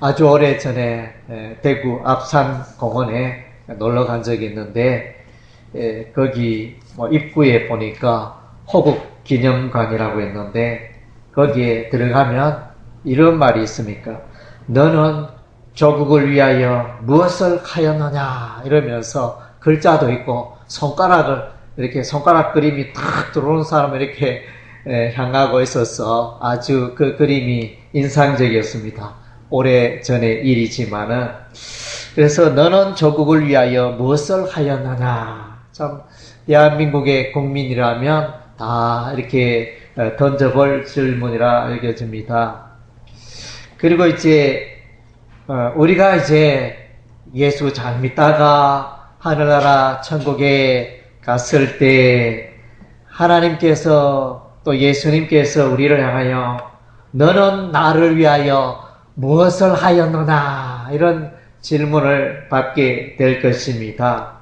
아주 오래전에 대구 앞산공원에 놀러 간 적이 있는데 거기 입구에 보니까 호국기념관이라고 했는데 거기에 들어가면 이런 말이 있습니까? 너는 조국을 위하여 무엇을 하였느냐 이러면서 글자도 있고 이렇게 손가락 그림이 탁 들어오는 사람을 이렇게 향하고 있어서 아주 그 그림이 인상적이었습니다. 오래전의 일이지만은. 그래서 너는 조국을 위하여 무엇을 하였느냐. 참 대한민국의 국민이라면 다 이렇게 던져볼 질문이라 여겨집니다. 그리고 이제 우리가 이제 예수 잘 믿다가 하늘나라 천국에 갔을 때 하나님께서 또 예수님께서 우리를 향하여 너는 나를 위하여 무엇을 하였느냐 이런 질문을 받게 될 것입니다.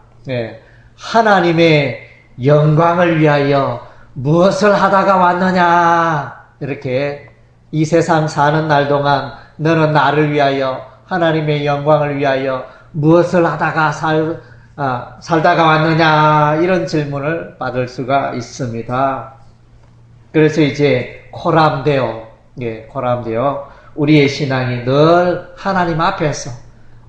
하나님의 영광을 위하여 무엇을 하다가 왔느냐 이렇게 이 세상 사는 날 동안 너는 나를 위하여 하나님의 영광을 위하여 무엇을 하다가 살다가 왔느냐 이런 질문을 받을 수가 있습니다. 그래서 이제 코람데오 우리의 신앙이 늘 하나님 앞에서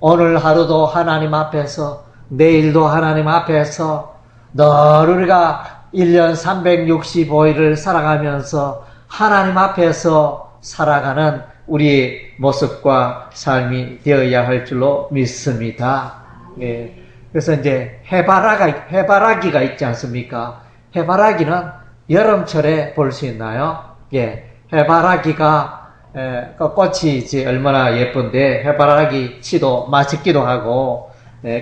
오늘 하루도 하나님 앞에서 내일도 하나님 앞에서 늘 우리가 1년 365일을 살아가면서 하나님 앞에서 살아가는 우리의 모습과 삶이 되어야 할 줄로 믿습니다. 그래서 이제 해바라기가 있지 않습니까? 해바라기는 여름철에 볼 수 있나요? 해바라기가 그 꽃이 이제 얼마나 예쁜데 해바라기 씨도 맛있기도 하고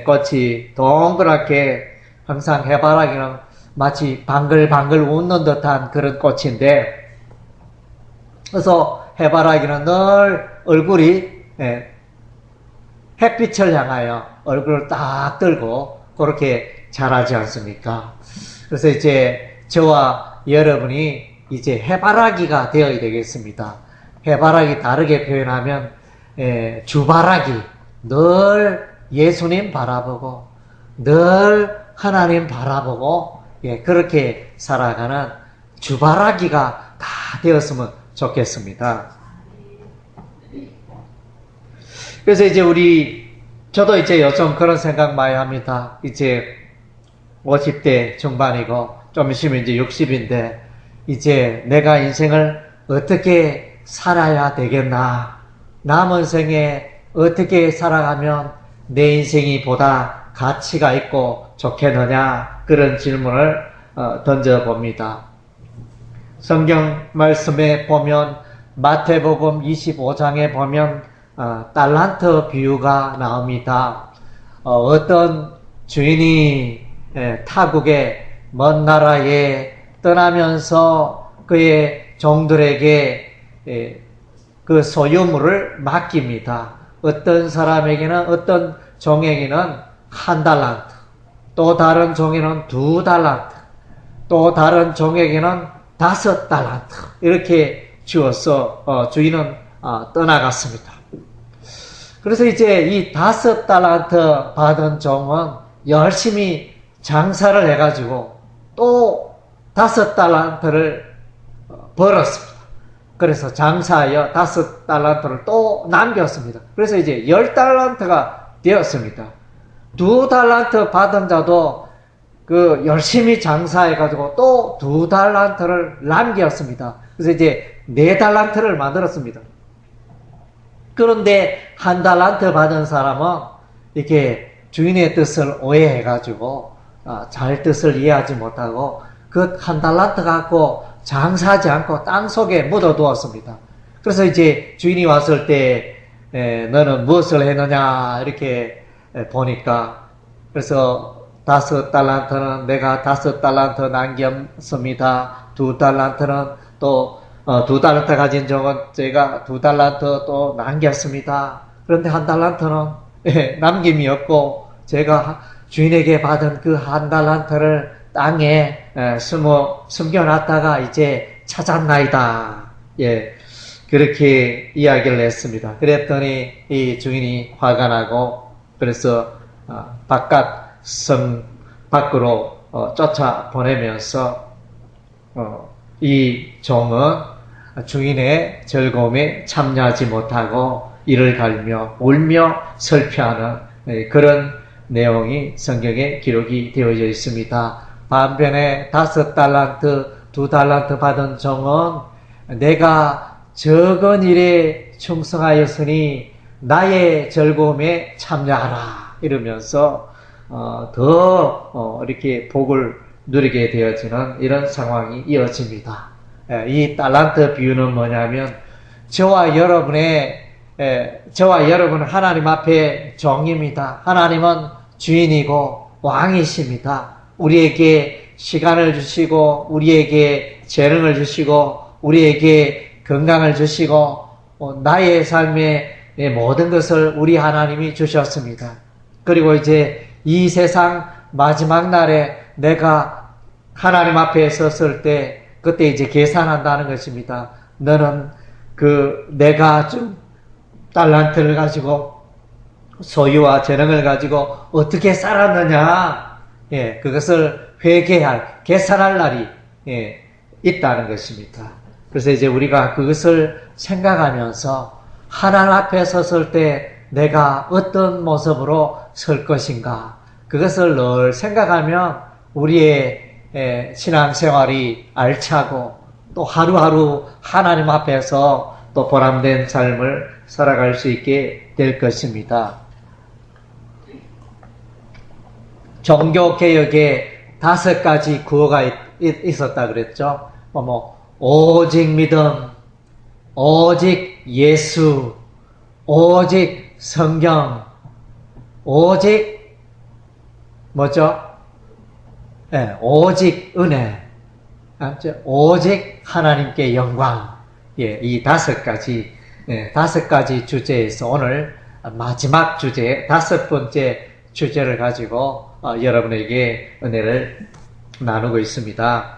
꽃이 동그랗게 항상 해바라기는 마치 방글방글 웃는 듯한 그런 꽃인데 그래서 해바라기는 늘 얼굴이 햇빛을 향하여 얼굴을 딱 들고 그렇게 자라지 않습니까? 그래서 이제 저와 여러분이 이제 해바라기가 되어야 되겠습니다. 해바라기 다르게 표현하면 주바라기 늘 예수님 바라보고 늘 하나님 바라보고 그렇게 살아가는 주바라기가 다 되었으면 좋겠습니다. 그래서 이제 저도 이제 요즘 그런 생각 많이 합니다. 이제 50대 중반이고 좀 있으면 이제 60인데 이제 내가 인생을 어떻게 살아야 되겠나? 남은 생에 어떻게 살아가면 내 인생이 보다 가치가 있고 좋겠느냐? 그런 질문을 던져봅니다. 성경 말씀에 보면 마태복음 25장에 보면 달란트 비유가 나옵니다. 어떤 주인이 타국의 먼 나라에 떠나면서 그의 종들에게 그 소유물을 맡깁니다. 어떤 사람에게는 어떤 종에게는 1달란트, 또 다른 종에게는 2달란트, 또 다른 종에게는 5달란트 이렇게 주어서 주인은 떠나갔습니다. 그래서 이제 이 5달란트 받은 종은 열심히 장사를 해가지고 또 5달란트를 벌었습니다. 그래서 장사하여 5달란트를 또 남겼습니다. 그래서 이제 10달란트가 되었습니다. 2달란트 받은 자도 그 열심히 장사해가지고 또 2달란트를 남겼습니다. 그래서 이제 4달란트를 만들었습니다. 그런데 1달란트 받은 사람은 이렇게 주인의 뜻을 오해해가지고 잘 뜻을 이해하지 못하고 그 1달란트 갖고 장사하지 않고 땅속에 묻어두었습니다. 그래서 이제 주인이 왔을 때 너는 무엇을 했느냐 이렇게 보니까 그래서 5달란트는 내가 5달란트 남겼습니다. 2달란트는 또 2달란트 가진 종은 제가 2달란트 또 남겼습니다. 그런데 1달란트는 남김이 없고 제가 주인에게 받은 그 1달란트를 땅에 숨겨놨다가 이제 찾았나이다. 그렇게 이야기를 했습니다. 그랬더니 이 주인이 화가 나고 그래서 바깥 성 밖으로 쫓아 보내면서 이 종은 주인의 즐거움에 참여하지 못하고 이를 갈며 울며 슬퍼하는 그런 내용이 성경에 기록이 되어져 있습니다. 반면에 5달란트, 2달란트 받은 종은 내가 적은 일에 충성하였으니 나의 즐거움에 참여하라 이러면서 더 이렇게 복을 누리게 되어지는 이런 상황이 이어집니다. 이 달란트 비유는 뭐냐면 저와 여러분은 하나님 앞에 종입니다. 하나님은 주인이고 왕이십니다. 우리에게 시간을 주시고 우리에게 재능을 주시고 우리에게 건강을 주시고 나의 삶에 모든 것을 우리 하나님이 주셨습니다. 그리고 이제 이 세상 마지막 날에 내가 하나님 앞에 섰을 때 그때 이제 계산한다는 것입니다. 너는 내가 좀 달란트를 가지고 소유와 재능을 가지고 어떻게 살았느냐, 그것을 회개할, 계산할 날이 있다는 것입니다. 그래서 이제 우리가 그것을 생각하면서 하나님 앞에 섰을 때 내가 어떤 모습으로 설 것인가, 그것을 늘 생각하면 우리의 신앙생활이 알차고 또 하루하루 하나님 앞에서 또 보람된 삶을 살아갈 수 있게 될 것입니다. 종교개혁에 5가지 구호가 있었다 그랬죠. 오직 믿음, 오직 예수, 오직 성경, 오직 뭐죠? 오직 은혜, 오직 하나님께 영광. 이 5가지, 5가지 주제에서 오늘 마지막 주제, 5번째 주제를 가지고 여러분에게 은혜를 나누고 있습니다.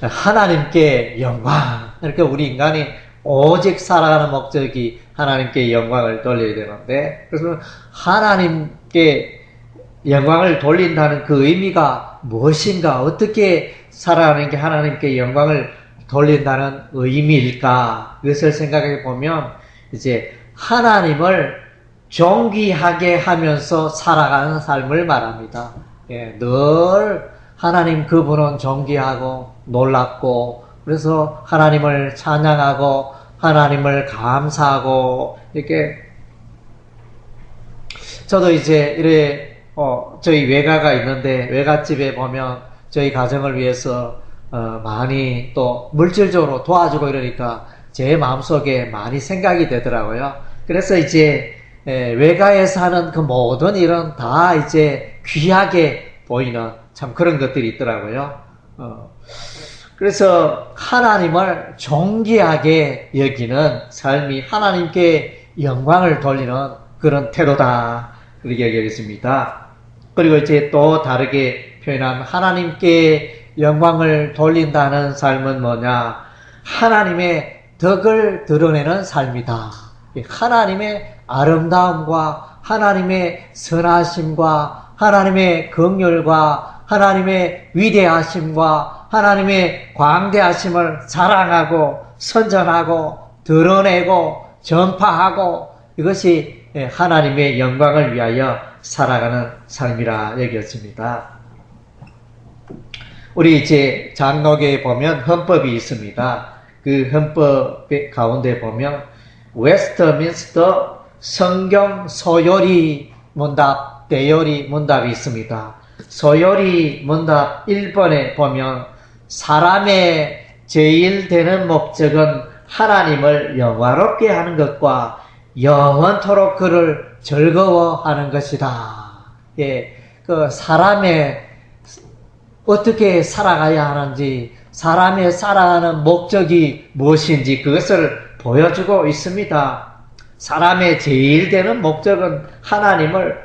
하나님께 영광. 이렇게 우리 인간이 오직 살아가는 목적이 하나님께 영광을 돌려야 되는데, 그래서 하나님께 영광을 돌린다는 그 의미가 무엇인가, 어떻게 살아가는 게 하나님께 영광을 돌린다는 의미일까, 그것을 생각해 보면 이제 하나님을 존귀하게 하면서 살아가는 삶을 말합니다. 늘 하나님 그분은 존귀하고 놀랍고, 그래서 하나님을 찬양하고 하나님을 감사하고, 이렇게 저도 이제 이래 저희 외가가 있는데 외갓집에 보면 저희 가정을 위해서 많이 또 물질적으로 도와주고 이러니까 제 마음속에 많이 생각이 되더라고요. 그래서 이제 외가에 사는 그 모든 일은 다 이제 귀하게 보이는 참 그런 것들이 있더라고요. 그래서 하나님을 존귀하게 여기는 삶이 하나님께 영광을 돌리는 그런 태도다, 그렇게 여기겠습니다. 그리고 이제 또 다르게 표현한 하나님께 영광을 돌린다는 삶은 뭐냐? 하나님의 덕을 드러내는 삶이다. 하나님의 아름다움과 하나님의 선하심과 하나님의 긍휼과 하나님의 위대하심과 하나님의 광대하심을 자랑하고 선전하고 드러내고 전파하고, 이것이 하나님의 영광을 위하여 살아가는 삶이라 여겨집니다. 우리 이제 장로교에 보면 헌법이 있습니다. 그 헌법 가운데 보면 웨스트민스터 성경 소요리 문답, 대요리 문답이 있습니다. 소요리 문답 1번에 보면 사람의 제일 되는 목적은 하나님을 영화롭게 하는 것과 영원토록 그를 즐거워하는 것이다. 그 사람의 어떻게 살아가야 하는지, 사람의 살아가는 목적이 무엇인지 그것을 보여주고 있습니다. 사람의 제일 되는 목적은 하나님을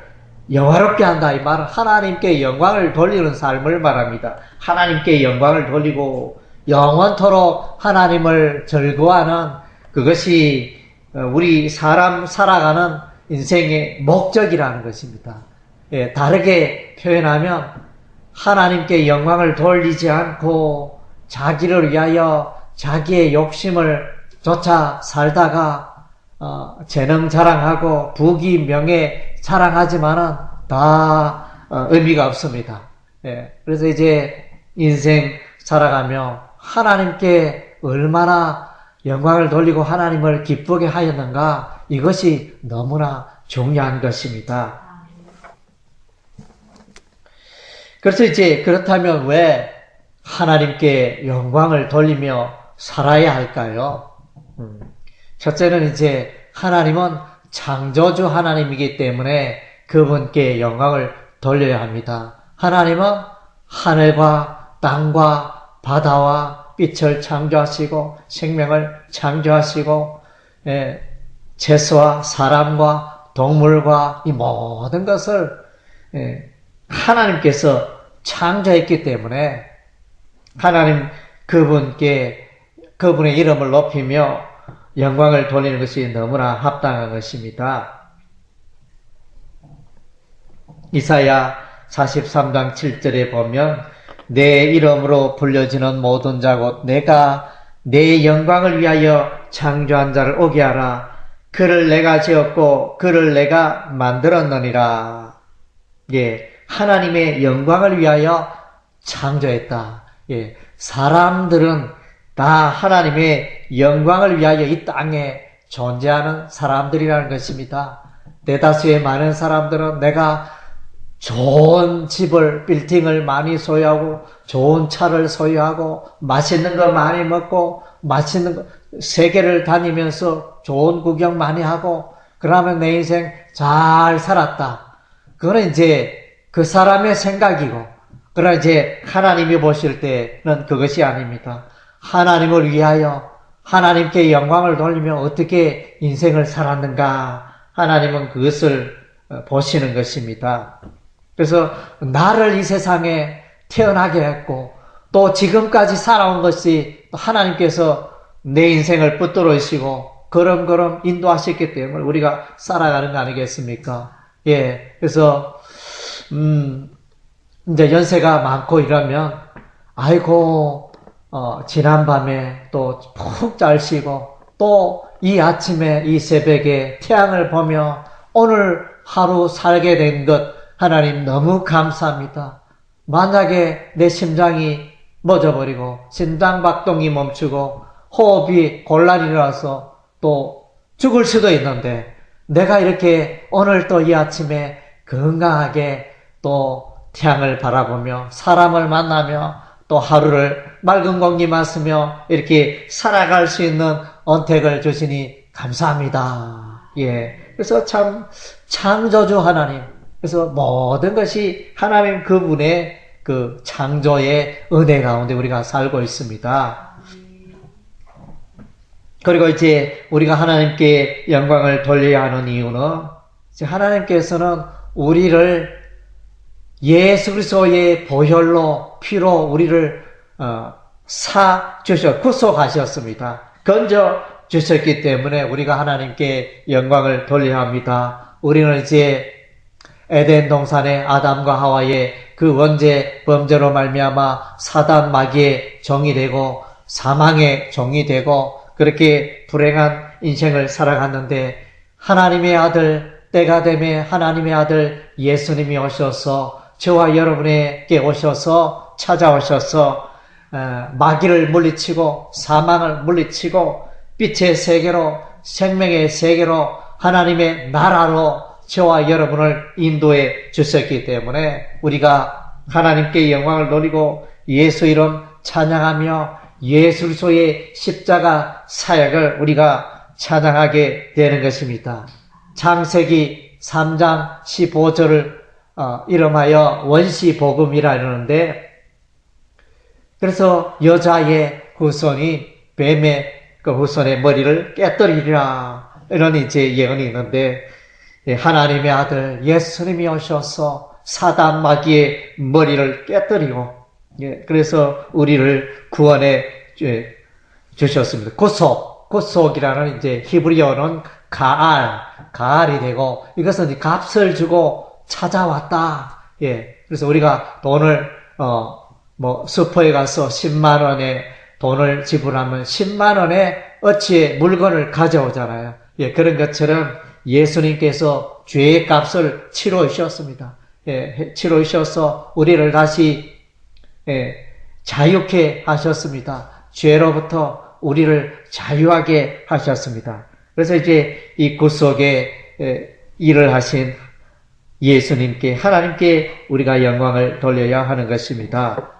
영화롭게 한다. 이 말은 하나님께 영광을 돌리는 삶을 말합니다. 하나님께 영광을 돌리고 영원토록 하나님을 즐거워하는 그것이 우리 사람 살아가는 인생의 목적이라는 것입니다. 예, 다르게 표현하면 하나님께 영광을 돌리지 않고 자기를 위하여 자기의 욕심을 쫓아 살다가 재능 자랑하고 부귀 명예 자랑하지만은 다 의미가 없습니다. 예, 그래서 이제 인생 살아가며 하나님께 얼마나 영광을 돌리고 하나님을 기쁘게 하였는가, 이것이 너무나 중요한 것입니다. 그래서 이제 그렇다면 왜 하나님께 영광을 돌리며 살아야 할까요? 첫째는 이제 하나님은 창조주 하나님이기 때문에 그분께 영광을 돌려야 합니다. 하나님은 하늘과 땅과 바다와 빛을 창조하시고 생명을 창조하시고 채소와 사람과 동물과 이 모든 것을 하나님께서 창조했기 때문에 하나님 그분께 그분의 이름을 높이며 영광을 돌리는 것이 너무나 합당한 것입니다. 이사야 43장 7절에 보면 내 이름으로 불려지는 모든 자 곧 내가 내 영광을 위하여 창조한 자를 오게 하라. 그를 내가 지었고 그를 내가 만들었느니라. 예, 하나님의 영광을 위하여 창조했다. 예, 사람들은 다 하나님의 영광을 위하여 이 땅에 존재하는 사람들이라는 것입니다. 대다수의 많은 사람들은 내가 좋은 집을, 빌딩을 많이 소유하고 좋은 차를 소유하고 맛있는 거 많이 먹고 맛있는 거 세계를 다니면서 좋은 구경 많이 하고 그러면 내 인생 잘 살았다. 그거는 이제 그 사람의 생각이고, 그러나 이제 하나님이 보실 때는 그것이 아닙니다. 하나님을 위하여 하나님께 영광을 돌리며 어떻게 인생을 살았는가, 하나님은 그것을 보시는 것입니다. 그래서 나를 이 세상에 태어나게 했고 또 지금까지 살아온 것이 하나님께서 내 인생을 붙들어주시고 걸음걸음 인도하셨기 때문에 우리가 살아가는 거 아니겠습니까? 예, 그래서 이제 연세가 많고 이러면 아이고 지난밤에 또 푹 잘 쉬고 또 이 아침에 이 새벽에 태양을 보며 오늘 하루 살게 된 것 하나님 너무 감사합니다. 만약에 내 심장이 멎어버리고 심장박동이 멈추고 호흡이 곤란이 일어나서 또 죽을 수도 있는데 내가 이렇게 오늘 또 이 아침에 건강하게 또 태양을 바라보며 사람을 만나며 또 하루를 맑은 공기 마시며 이렇게 살아갈 수 있는 언택을 주시니 감사합니다. 예, 그래서 참 창조주 하나님, 그래서 모든 것이 하나님 그분의 그 창조의 은혜 가운데 우리가 살고 있습니다. 그리고 이제 우리가 하나님께 영광을 돌려야 하는 이유는 하나님께서는 우리를 예수 그리스도의 보혈로 피로 우리를 구속하셨습니다. 건져 주셨기 때문에 우리가 하나님께 영광을 돌려야 합니다. 우리는 이제 에덴 동산의 아담과 하와의 그 원죄 범죄로 말미암아 사단 마귀의 종이 되고 사망의 종이 되고 그렇게 불행한 인생을 살아갔는데 하나님의 아들 때가 되매 하나님의 아들 예수님이 오셔서 저와 여러분에게 오셔서 찾아오셔서 마귀를 물리치고 사망을 물리치고 빛의 세계로 생명의 세계로 하나님의 나라로 저와 여러분을 인도해 주셨기 때문에 우리가 하나님께 영광을 돌리고 예수 이름 찬양하며 예수 그리스도의 십자가 사역을 우리가 찬양하게 되는 것입니다. 창세기 3장 15절을 이름하여 원시복음이라 이러는데, 그래서 여자의 후손이 뱀의 그 후손의 머리를 깨뜨리리라 이런 이제 예언이 있는데, 하나님의 아들 예수님이 오셔서 사단 마귀의 머리를 깨뜨리고, 그래서 우리를 구원해 주셨습니다. 구속이라는 이제 히브리어는 가알이 되고, 이것은 값을 주고 찾아왔다. 예. 그래서 우리가 돈을, 슈퍼에 가서 10만 원에 돈을 지불하면 10만 원에 어치의 물건을 가져오잖아요. 예. 그런 것처럼 예수님께서 죄의 값을 치러주셨습니다. 예. 치러주셔서 우리를 다시, 자유케 하셨습니다. 죄로부터 우리를 자유하게 하셨습니다. 그래서 이제 이 구속의 일을 하신 예수님께, 하나님께 우리가 영광을 돌려야 하는 것입니다.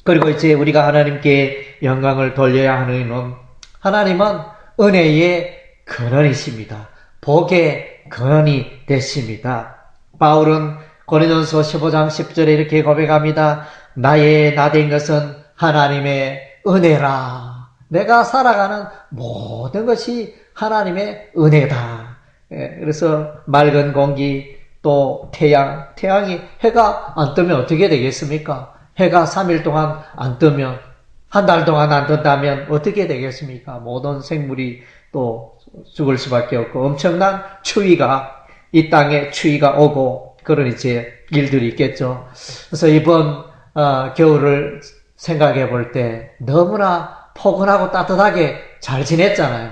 그리고 이제 우리가 하나님께 영광을 돌려야 하는 이유는, 하나님은 은혜의 근원이십니다. 복의 근원이 되십니다. 바울은 고린도전서 15장 10절에 이렇게 고백합니다. 나의 나된 것은 하나님의 은혜라. 내가 살아가는 모든 것이 하나님의 은혜다. 그래서 맑은 공기, 또 태양이 해가 안 뜨면 어떻게 되겠습니까? 해가 3일 동안 안 뜨면, 한 달 동안 안 뜬다면 어떻게 되겠습니까? 모든 생물이 또 죽을 수밖에 없고, 엄청난 추위가, 이 땅에 추위가 오고, 그런 이제 일들이 있겠죠. 그래서 이번 겨울을 생각해 볼 때 너무나 포근하고 따뜻하게 잘 지냈잖아요.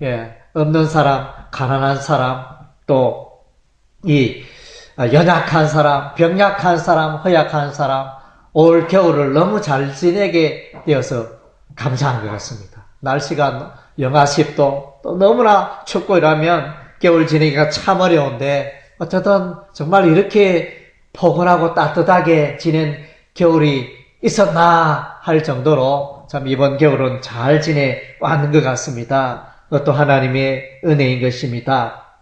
예. 없는 사람, 가난한 사람, 또 이 연약한 사람, 병약한 사람, 허약한 사람, 올 겨울을 너무 잘 지내게 되어서 감사한 것 같습니다. 날씨가 영하 10도, 또 너무나 춥고 이러면 겨울 지내기가 참 어려운데, 어쨌든 정말 이렇게 포근하고 따뜻하게 지낸 겨울이 있었나 할 정도로 참 이번 겨울은 잘 지내왔는 것 같습니다. 그것도 하나님의 은혜인 것입니다.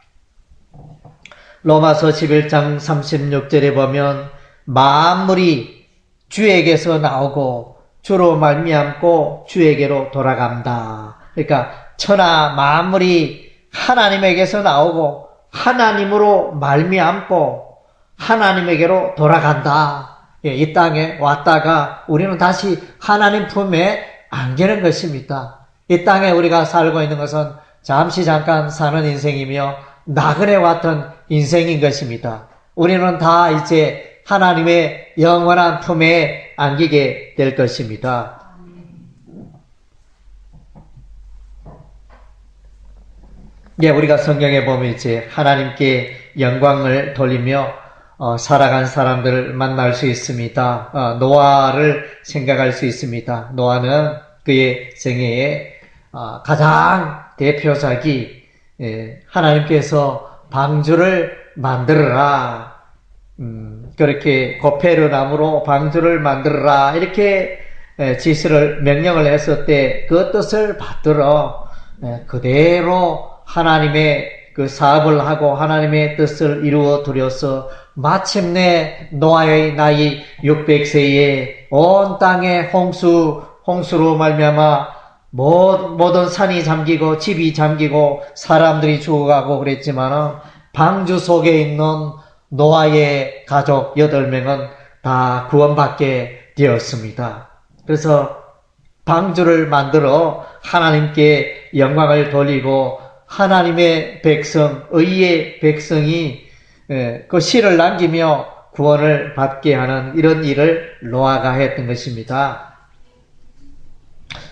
로마서 11장 36절에 보면 만물이 주에게서 나오고 주로 말미암고 주에게로 돌아간다. 그러니까 천하 만물이 하나님에게서 나오고 하나님으로 말미암고 하나님에게로 돌아간다. 이 땅에 왔다가 우리는 다시 하나님 품에 안기는 것입니다. 이 땅에 우리가 살고 있는 것은 잠시 잠깐 사는 인생이며 나그네 같은 인생인 것입니다. 우리는 다 이제 하나님의 영원한 품에 안기게 될 것입니다. 예, 우리가 성경에 보면 이제 하나님께 영광을 돌리며 살아간 사람들을 만날 수 있습니다. 노아를 생각할 수 있습니다. 노아는 그의 생애에 가장 대표작이 하나님께서 방주를 만들어라. 그렇게 고페르 나무로 방주를 만들어라. 이렇게 지시를 명령을 했을 때 그 뜻을 받들어 그대로 하나님의 그 사업을 하고 하나님의 뜻을 이루어 드려서 마침내 노아의 나이 600세에 온 땅에 홍수로 말미암아 모든 산이 잠기고 집이 잠기고 사람들이 죽어가고 그랬지만 방주 속에 있는 노아의 가족 8명은 다 구원받게 되었습니다. 그래서 방주를 만들어 하나님께 영광을 돌리고 하나님의 백성, 의의 백성이 그 씨를 남기며 구원을 받게 하는 이런 일을 노아가 했던 것입니다.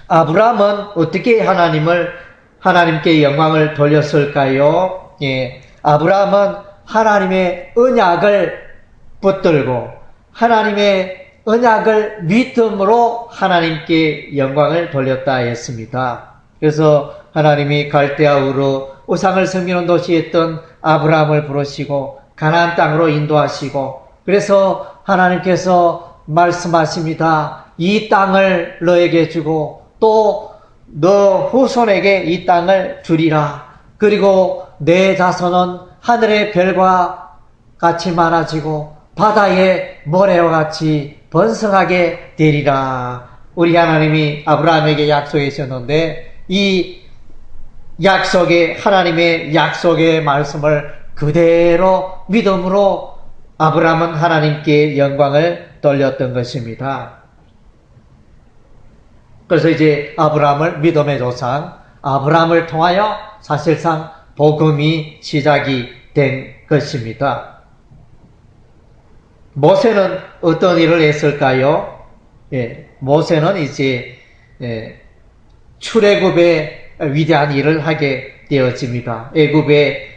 아브라함은 어떻게 하나님께 영광을 돌렸을까요? 예, 아브라함은 하나님의 언약을 붙들고 하나님의 언약을 믿음으로 하나님께 영광을 돌렸다 했습니다. 그래서 하나님이 갈대아우르 우상을 섬기는 도시였던 아브라함을 부르시고 가나안 땅으로 인도하시고 그래서 하나님께서 말씀하십니다. 이 땅을 너에게 주고 또 너 후손에게 이 땅을 주리라. 그리고 내 자손은 하늘의 별과 같이 많아지고 바다의 모래와 같이 번성하게 되리라. 우리 하나님이 아브라함에게 약속해 주셨는데 이 하나님의 약속의 말씀을 그대로 믿음으로 아브라함은 하나님께 영광을 돌렸던 것입니다. 그래서 이제 아브라함을 믿음의 조상, 아브라함을 통하여 사실상 복음이 시작이 된 것입니다. 모세는 어떤 일을 했을까요? 모세는 이제 출애굽의 위대한 일을 하게 되어집니다. 애굽의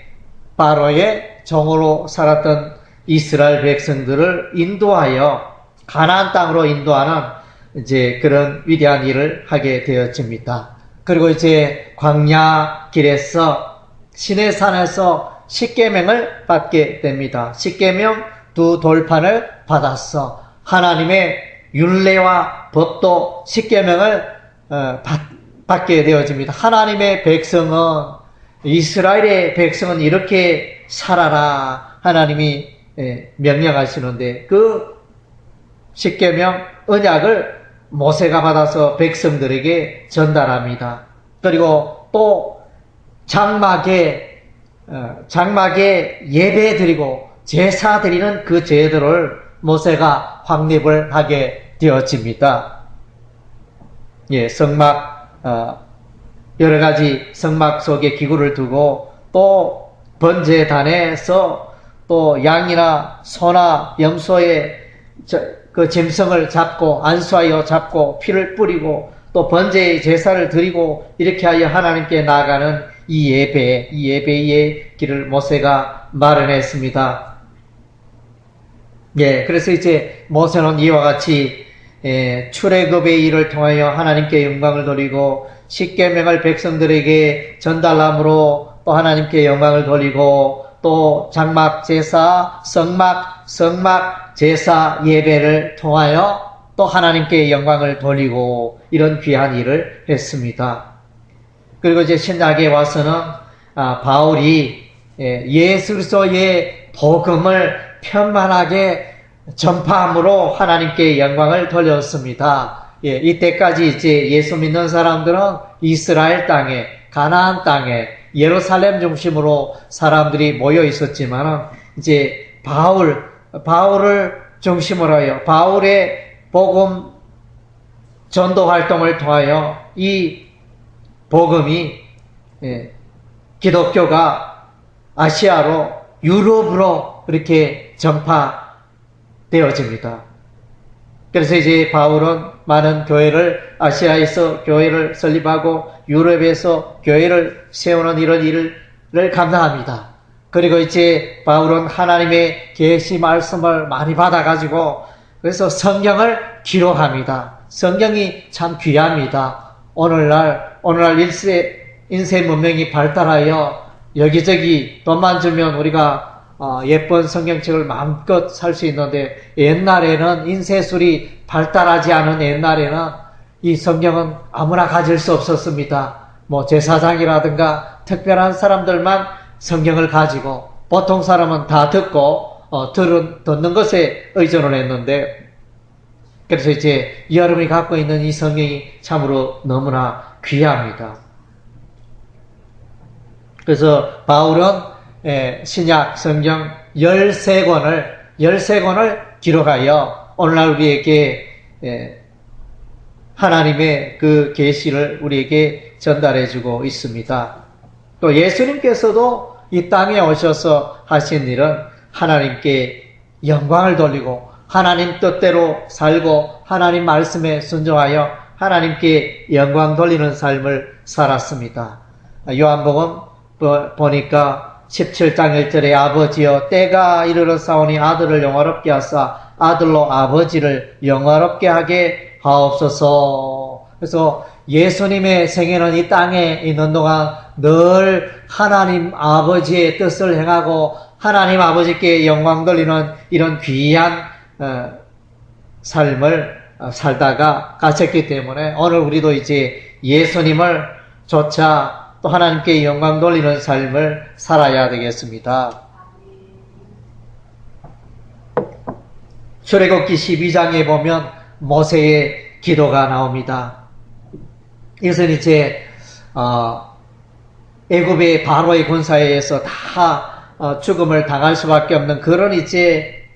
바로의 종으로 살았던 이스라엘 백성들을 인도하여 가나안 땅으로 인도하는 이제 그런 위대한 일을 하게 되어집니다. 그리고 이제 광야 길에서 시내산에서 십계명을 받게 됩니다. 십계명 두 돌판을 받았어. 하나님의 율례와 법도 십계명을 받게 되어집니다. 하나님의 백성은, 이스라엘의 백성은 이렇게 살아라 하나님이 명령하시는데, 그 십계명 언약을 모세가 받아서 백성들에게 전달합니다. 그리고 또 장막에 예배 드리고 제사 드리는 그 제도를 모세가 확립을 하게 되어집니다. 성막, 여러 가지 성막 속에 기구를 두고 또 번제단에서 또 양이나 소나 염소의 그 짐승을 잡고 안수하여 잡고 피를 뿌리고 또 번제의 제사를 드리고 이렇게 하여 하나님께 나아가는 이 예배의 길을 모세가 마련했습니다. 그래서 이제 모세는 이와 같이 출애굽의 일을 통하여 하나님께 영광을 돌리고 십계명을 백성들에게 전달함으로 또 하나님께 영광을 돌리고 또 장막 제사, 성막 제사 예배를 통하여 또 하나님께 영광을 돌리고 이런 귀한 일을 했습니다. 그리고 이제 신약에 와서는 바울이 예수 그리스도의 복음을 편만하게 전파함으로 하나님께 영광을 돌렸습니다. 이때까지 이제 예수 믿는 사람들은 이스라엘 땅에, 가나안 땅에, 예루살렘 중심으로 사람들이 모여 있었지만 이제 바울을 중심으로 하여 바울의 복음 전도 활동을 통하여 이 복음이 기독교가 아시아로 유럽으로 이렇게 전파되어집니다. 그래서 이제 바울은 많은 교회를 아시아에서 교회를 설립하고 유럽에서 교회를 세우는 이런 일을 감당합니다. 그리고 이제 바울은 하나님의 계시 말씀을 많이 받아가지고 그래서 성경을 기록합니다. 성경이 참 귀합니다. 오늘날 인쇄 문명이 발달하여 여기저기 돈만 주면 우리가 예쁜 성경책을 마음껏 살 수 있는데 옛날에는 인쇄술이 발달하지 않은 옛날에는 이 성경은 아무나 가질 수 없었습니다. 제사장이라든가 특별한 사람들만 성경을 가지고 보통 사람은 다 듣고 듣는 것에 의존을 했는데 그래서 이제 여러분이 갖고 있는 이 성경이 참으로 너무나 귀합니다. 그래서 바울은 신약 성경 13권을 기록하여 오늘날 우리에게 하나님의 그 계시를 우리에게 전달해주고 있습니다. 또 예수님께서도 이 땅에 오셔서 하신 일은 하나님께 영광을 돌리고 하나님 뜻대로 살고 하나님 말씀에 순종하여 하나님께 영광 돌리는 삶을 살았습니다. 요한복음 보니까 17장 1절에 아버지여 때가 이르렀사오니 아들을 영화롭게 하사 아들로 아버지를 영화롭게 하게 하옵소서. 그래서 예수님의 생애는 이 땅에 있는 동안 늘 하나님 아버지의 뜻을 행하고 하나님 아버지께 영광 돌리는 이런 귀한 삶을 살다가 가셨기 때문에 오늘 우리도 이제 예수님을 쫓아 또 하나님께 영광 돌리는 삶을 살아야 되겠습니다. 출애굽기 12장에 보면 모세의 기도가 나옵니다. 이것은 이제 애굽의 바로의 군사에 의해서 다 죽음을 당할 수밖에 없는 그런 이제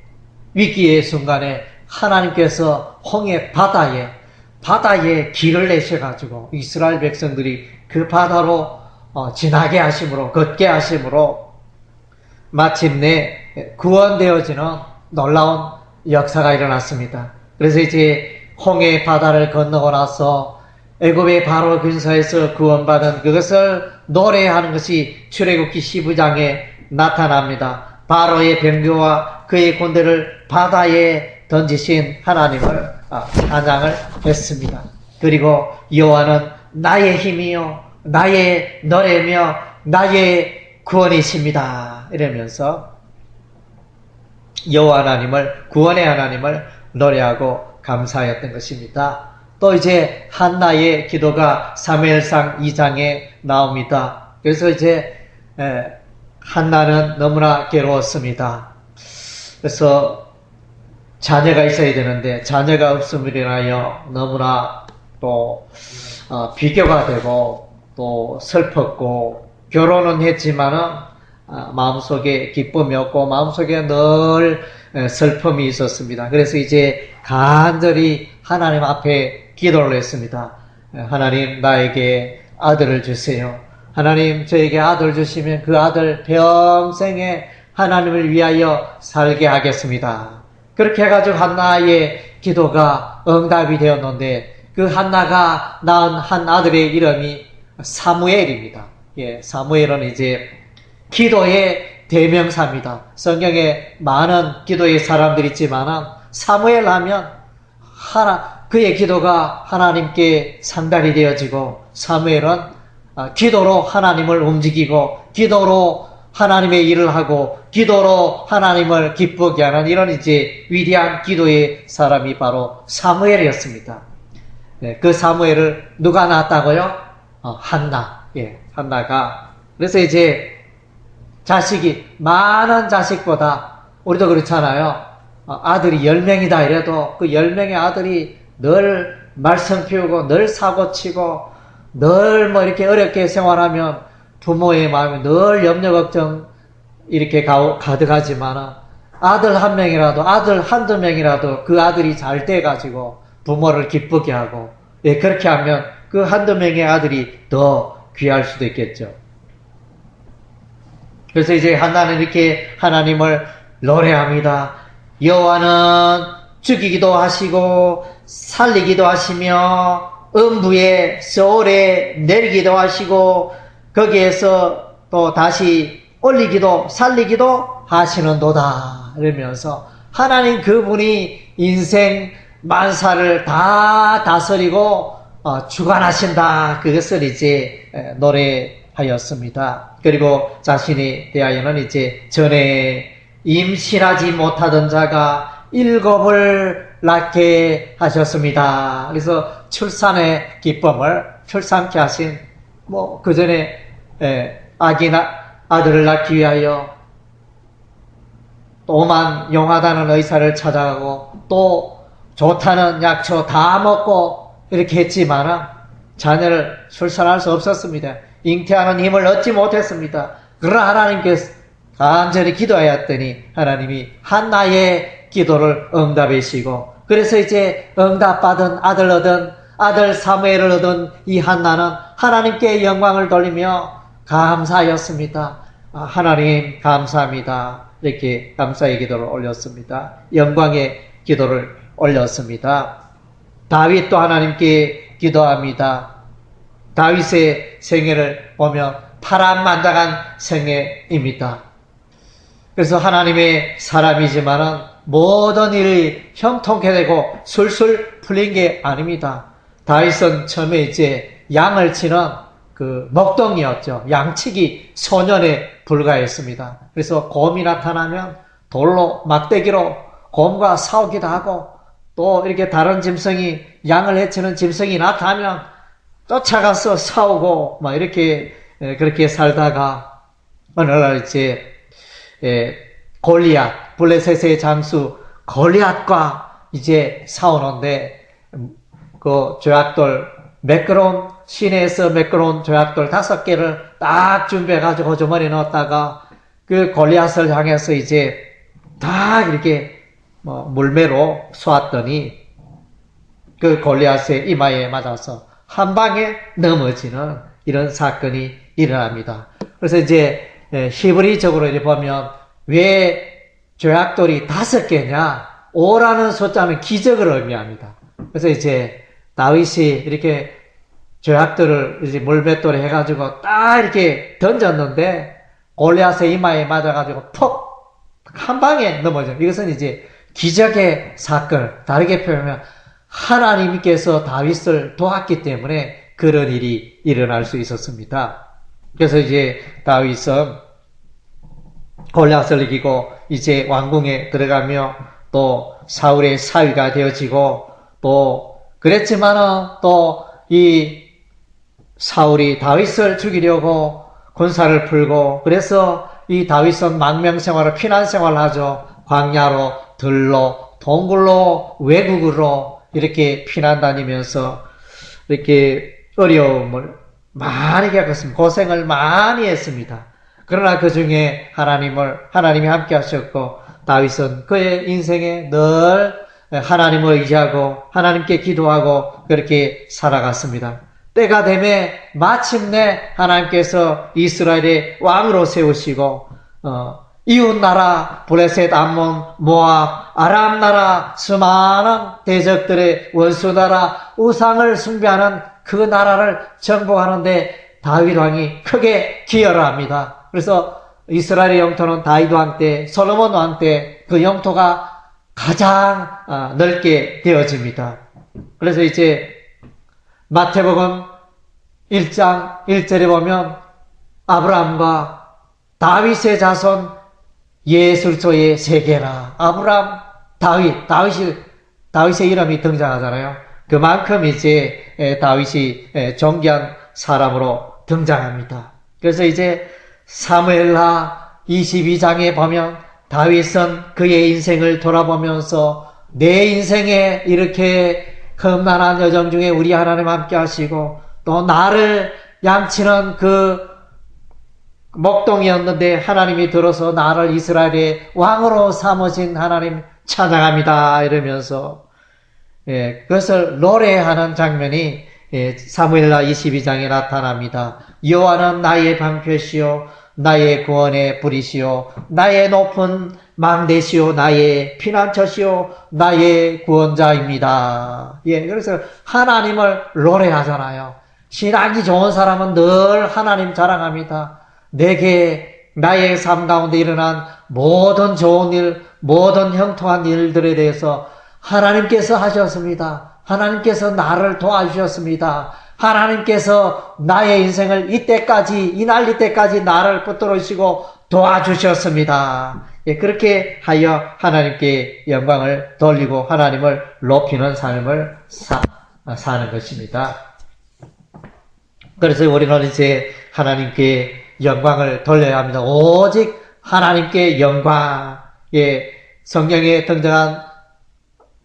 위기의 순간에 하나님께서 홍해 바다에 바다에 길을 내셔가지고 이스라엘 백성들이 그 바다로 지나게 하심으로, 걷게 하심으로 마침내 구원되어지는 놀라운 역사가 일어났습니다. 그래서 이제 홍해 바다를 건너고 나서 애굽의 바로 근처에서 구원받은 그것을 노래하는 것이 출애굽기 15장에 나타납니다. 바로의 병거와 그의 군대를 바다에 던지신 하나님을 찬양을 했습니다. 그리고 여호와는 나의 힘이요 나의 노래며 나의 구원이십니다. 이러면서 여호와 하나님을, 구원의 하나님을 노래하고 감사하였던 것입니다. 또 이제 한나의 기도가 사무엘상 2장에 나옵니다. 그래서 이제 한나는 너무나 괴로웠습니다. 그래서 자녀가 있어야 되는데 자녀가 없음으로 인하여 너무나 또 비교가 되고 또 슬펐고, 결혼은 했지만은 마음속에 기쁨이 없고 마음속에 늘 슬픔이 있었습니다. 그래서 이제 간절히 하나님 앞에 기도를 했습니다. 하나님, 나에게 아들을 주세요. 하나님, 저에게 아들 주시면 그 아들 평생에 하나님을 위하여 살게 하겠습니다. 그렇게 해가지고 한나의 기도가 응답이 되었는데, 그 한나가 낳은 한 아들의 이름이 사무엘입니다. 사무엘은 이제 기도의 대명사입니다. 성경에 많은 기도의 사람들이 있지만 사무엘 하면 그의 기도가 하나님께 상달이 되어지고, 사무엘은 기도로 하나님을 움직이고 기도로 하나님의 일을 하고 기도로 하나님을 기쁘게 하는 이런 이제 위대한 기도의 사람이 바로 사무엘이었습니다. 그 사무엘을 누가 낳았다고요? 한나. 한나가. 그래서 이제 자식이, 많은 자식보다, 우리도 그렇잖아요. 아들이 10명이다 이래도 그 10명의 아들이 늘 말썽 피우고 늘 사고치고 늘 뭐 이렇게 어렵게 생활하면 부모의 마음이 늘 염려 걱정 이렇게 가득하지만, 아들 한 명이라도, 아들 한두 명이라도 그 아들이 잘 돼가지고 부모를 기쁘게 하고, 그렇게 하면 그 한두 명의 아들이 더 귀할 수도 있겠죠. 그래서 이제 한나는 이렇게 하나님을 노래합니다. 여호와는 죽이기도 하시고 살리기도 하시며 음부의 소울에 내리기도 하시고 거기에서 또 다시 올리기도 살리기도 하시는도다. 이러면서 하나님 그분이 인생 만사를 다 다스리고 주관하신다. 그것을 이제 노래하였습니다. 그리고 자신에 대하여는 이제 전에 임신하지 못하던 자가 7을 낳게 하셨습니다. 그래서 출산의 기쁨을 출산케 하신, 그 전에 아들을 낳기 위하여 또 오만 용하다는 의사를 찾아가고 또 좋다는 약초 다 먹고 이렇게 했지만 자녀를 출산할 수 없었습니다. 잉태하는 힘을 얻지 못했습니다. 그러나 하나님께서 간절히 기도하였더니 하나님이 한나의 기도를 응답하시고, 그래서 이제 응답받은 아들 얻은 아들 사무엘을 얻은 이 한나는 하나님께 영광을 돌리며 감사하였습니다. 하나님 감사합니다. 이렇게 감사의 기도를 올렸습니다. 영광의 기도를 올렸습니다. 다윗도 하나님께 기도합니다. 다윗의 생애를 보면 파란만장한 생애입니다. 그래서 하나님의 사람이지만은 모든 일이 형통케 되고 술술 풀린 게 아닙니다. 다윗은 처음에 이제 양을 치는 그 먹동이었죠. 양치기 소년에 불과했습니다. 그래서 곰이 나타나면 돌로 막대기로 곰과 싸우기도 하고, 또 이렇게 다른 짐승이, 양을 해치는 짐승이 나타나면 쫓아가서 싸우고 막 이렇게 그렇게 살다가 어느 날 이제 골리앗, 블레셋의 장수 골리앗과 이제 싸우는데, 그 조약돌, 매끄러운 시내에서 매끄러운 조약돌 5개를 딱 준비해가지고 주머니에 넣었다가 그 골리앗을 향해서 이제 다 이렇게 물매로 쏘았더니 그 골리앗의 이마에 맞아서 한 방에 넘어지는 이런 사건이 일어납니다. 그래서 이제 히브리적으로 이렇게 보면 왜 조약돌이 5개냐? 5라는 숫자는 기적을 의미합니다. 그래서 이제 다윗이 이렇게 조약돌을 이제 물맷돌에 해가지고 딱 이렇게 던졌는데 골리앗의 이마에 맞아가지고 퍽! 한 방에 넘어져. 이것은 이제 기적의 사건, 다르게 표현하면 하나님께서 다윗을 도왔기 때문에 그런 일이 일어날 수 있었습니다. 그래서 이제 다윗은 골리앗을 이기고 이제 왕궁에 들어가며 또 사울의 사위가 되어지고 또 그랬지만은 또 이 사울이 다윗을 죽이려고 군사를 풀고 그래서 이 다윗은 망명생활을 피난 생활을 하죠. 광야로 들로 동굴로 외국으로 이렇게 피난 다니면서 이렇게 어려움을 많이 겪었습니다. 고생을 많이 했습니다. 그러나 그 중에 하나님이 함께 하셨고 다윗은 그의 인생에 늘 하나님을 의지하고 하나님께 기도하고 그렇게 살아갔습니다. 때가 되매 마침내 하나님께서 이스라엘의 왕으로 세우시고 이웃 나라 블레셋, 암몬, 모압, 아람 나라 수많은 대적들의 원수 나라 우상을 숭배하는 그 나라를 정복하는데 다윗 왕이 크게 기여를 합니다. 그래서 이스라엘의 영토는 다윗 왕 때, 솔로몬 왕 때 그 영토가 가장 넓게 되어집니다. 그래서 이제 마태복음 1장 1절에 보면 아브라함과 다윗의 자손 예술조의 세계라. 아브라함, 다윗의 이름이 등장하잖아요. 그만큼 이제 다윗이 존귀한 사람으로 등장합니다. 그래서 이제 사무엘하 22장에 보면 다윗은 그의 인생을 돌아보면서 내 인생에 이렇게 험난한 여정 중에 우리 하나님 함께 하시고 또 나를 양치는 그 목동이었는데 하나님이 들어서 나를 이스라엘의 왕으로 삼으신 하나님 찬양합니다 이러면서 그것을 노래하는 장면이 사무엘하 22장에 나타납니다. 여호와는 나의 방패시요 나의 구원의 불이시요 나의 높은 망대시요 나의 피난처시요 나의 구원자입니다. 그래서 하나님을 노래하잖아요. 신앙이 좋은 사람은 늘 하나님 자랑합니다. 내게 나의 삶 가운데 일어난 모든 좋은 일, 모든 형통한 일들에 대해서 하나님께서 하셨습니다. 하나님께서 나를 도와주셨습니다. 하나님께서 나의 인생을 이날 이때까지 나를 붙들으시고 도와주셨습니다. 그렇게 하여 하나님께 영광을 돌리고 하나님을 높이는 삶을 사는 것입니다. 그래서 우리는 이제 하나님께 영광을 돌려야 합니다. 오직 하나님께 영광. 성경에 등장한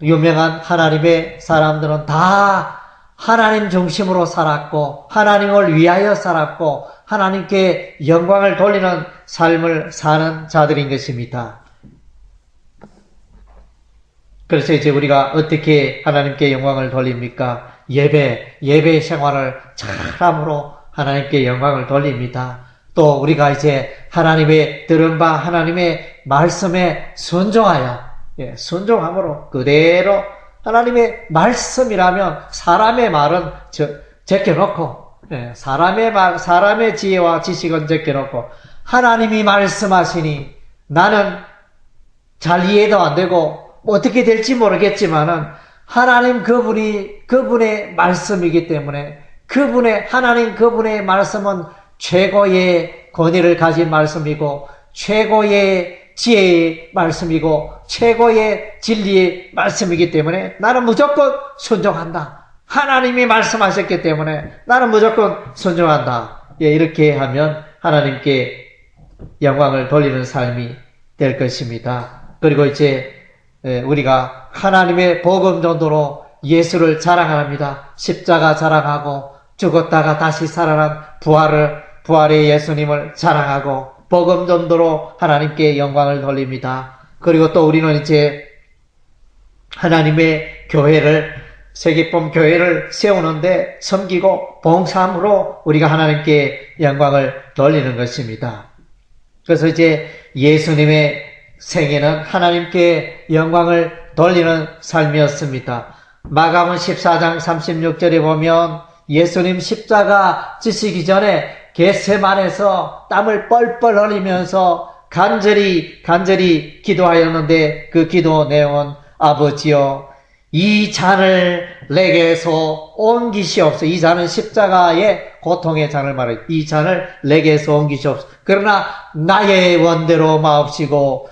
유명한 하나님의 사람들은 다 하나님 중심으로 살았고 하나님을 위하여 살았고 하나님께 영광을 돌리는 삶을 사는 자들인 것입니다. 그래서 이제 우리가 어떻게 하나님께 영광을 돌립니까? 예배 생활을 잘함으로 하나님께 영광을 돌립니다. 또 우리가 이제 하나님의 들은 바 하나님의 말씀에 순종하여 순종함으로 그대로 하나님의 말씀이라면 사람의 말은 제껴놓고 사람의 지혜와 지식은 제껴놓고 하나님이 말씀하시니 나는 잘 이해도 안 되고 어떻게 될지 모르겠지만은 하나님 그분의 말씀이기 때문에 그분의 말씀은 최고의 권위를 가진 말씀이고 최고의 지혜의 말씀이고 최고의 진리의 말씀이기 때문에 나는 무조건 순종한다. 하나님이 말씀하셨기 때문에 나는 무조건 순종한다. 이렇게 하면 하나님께 영광을 돌리는 삶이 될 것입니다. 그리고 이제 우리가 하나님의 복음 전도로 예수를 자랑합니다. 십자가 자랑하고 죽었다가 다시 살아난 부활의 예수님을 자랑하고 복음 전도로 하나님께 영광을 돌립니다. 그리고 또 우리는 이제 하나님의 교회를 세기쁨 교회를 세우는데 섬기고 봉사함으로 우리가 하나님께 영광을 돌리는 것입니다. 그래서 이제 예수님의 생애는 하나님께 영광을 돌리는 삶이었습니다. 마가복음 14장 36절에 보면 예수님 십자가 지시기 전에 겟세마네에서 땀을 뻘뻘 흘리면서 간절히 기도하였는데 그 기도 내용은 아버지여 이 잔을 내게서 옮기시옵소서. 이 잔은 십자가의 고통의 잔을 말해요. 이 잔을 내게서 옮기시옵소서. 그러나 나의 원대로 마옵시고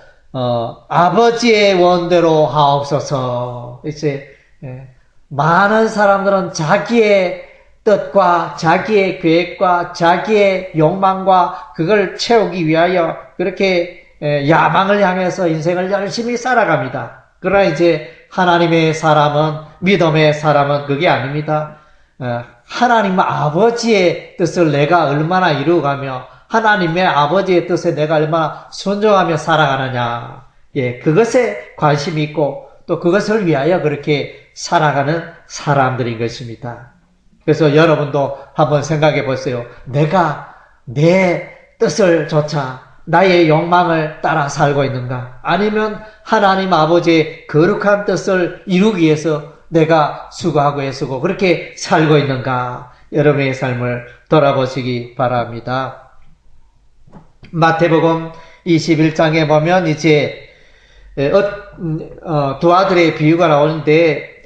아버지의 원대로 하옵소서. 이제 많은 사람들은 자기의 뜻과 자기의 계획과 자기의 욕망과 그걸 채우기 위하여 그렇게 야망을 향해서 인생을 열심히 살아갑니다. 그러나 이제 하나님의 사람은, 믿음의 사람은 그게 아닙니다. 하나님 아버지의 뜻을 내가 얼마나 이루어가며 하나님의 아버지의 뜻에 내가 얼마나 순종하며 살아가느냐. 예, 그것에 관심이 있고 또 그것을 위하여 그렇게 살아가는 사람들인 것입니다. 그래서 여러분도 한번 생각해 보세요. 내가 내 뜻을 조차 나의 욕망을 따라 살고 있는가? 아니면 하나님 아버지의 거룩한 뜻을 이루기 위해서 내가 수고하고 애쓰고 그렇게 살고 있는가? 여러분의 삶을 돌아보시기 바랍니다. 마태복음 21장에 보면 이제 두 아들의 비유가 나오는데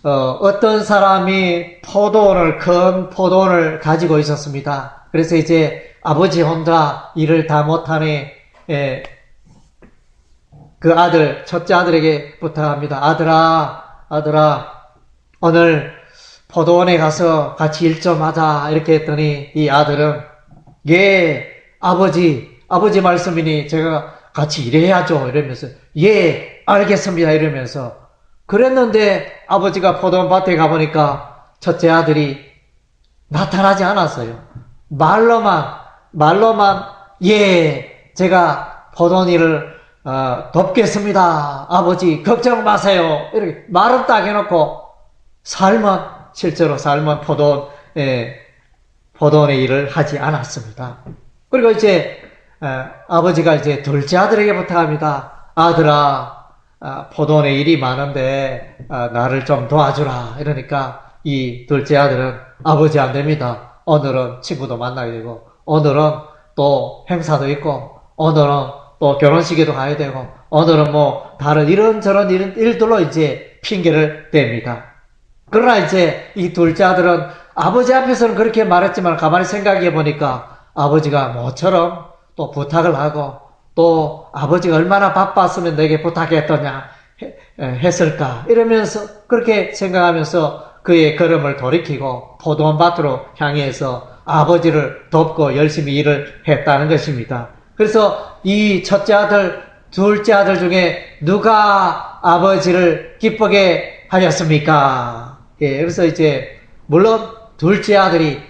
어떤 사람이 큰 포도원을 가지고 있었습니다. 그래서 이제 아버지 혼자 일을 다 못하니 그 첫째 아들에게 부탁합니다. 아들아, 오늘 포도원에 가서 같이 일 좀 하자. 이렇게 했더니 이 아들은 예, 아버지 말씀이니 제가 같이 일해야죠. 이러면서 예, 알겠습니다. 이러면서 그랬는데 아버지가 포도원 밭에 가보니까 첫째 아들이 나타나지 않았어요. 말로만 예, 제가 포도원 일을 돕겠습니다. 아버지 걱정 마세요. 이렇게 말은 딱 해놓고 실제로 삶은 포도원의 일을 하지 않았습니다. 그리고 이제 아버지가 이제 둘째 아들에게 부탁합니다. 아들아, 포도원의 일이 많은데 나를 좀 도와주라. 이러니까 이 둘째 아들은 아버지 안 됩니다. 오늘은 친구도 만나야 되고 오늘은 또 행사도 있고 오늘은 또 결혼식에도 가야 되고 오늘은 뭐 다른 이런저런 일들로 이제 핑계를 댑니다. 그러나 이제 이 둘째 아들은 아버지 앞에서는 그렇게 말했지만 가만히 생각해 보니까 아버지가 모처럼 또 부탁을 하고 또 아버지가 얼마나 바빴으면 내게 부탁했더냐 했을까 이러면서 그렇게 생각하면서 그의 걸음을 돌이키고 포도원 밭으로 향해서 아버지를 돕고 열심히 일을 했다는 것입니다. 그래서 이 첫째 아들, 둘째 아들 중에 누가 아버지를 기쁘게 하였습니까? 예, 그래서 이제 물론 둘째 아들이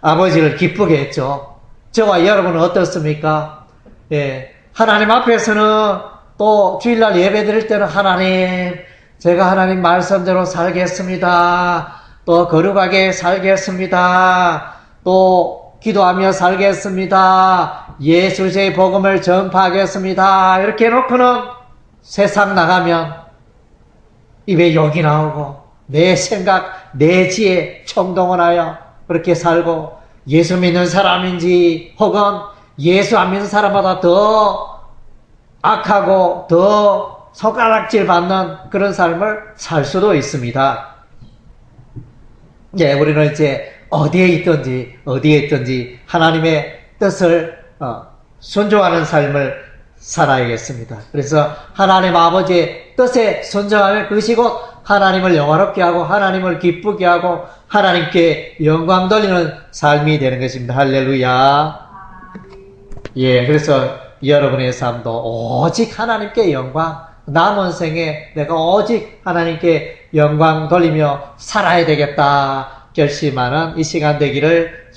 아버지를 기쁘게 했죠. 저와 여러분은 어떻습니까? 예, 하나님 앞에서는 또 주일날 예배 드릴 때는 하나님, 제가 하나님 말씀대로 살겠습니다. 또 거룩하게 살겠습니다. 또 기도하며 살겠습니다. 예수의 복음을 전파하겠습니다. 이렇게 해놓고는 세상 나가면 입에 욕이 나오고 내 생각, 내 지혜 총동원하여 그렇게 살고 예수 믿는 사람인지 혹은 예수 안 믿는 사람보다 더 악하고 더 손가락질 받는 그런 삶을 살 수도 있습니다. 예, 우리는 이제 어디에 있든지 하나님의 뜻을 순종하는 삶을 살아야겠습니다. 그래서 하나님 아버지의 뜻에 순종하면 그것이 곧 하나님을 영화롭게 하고 하나님을 기쁘게 하고 하나님께 영광 돌리는 삶이 되는 것입니다. 할렐루야. 예, 그래서 여러분의 삶도 오직 하나님께 영광, 남은 생에 내가 오직 하나님께 영광 돌리며 살아야 되겠다 결심하는 이 시간 되기를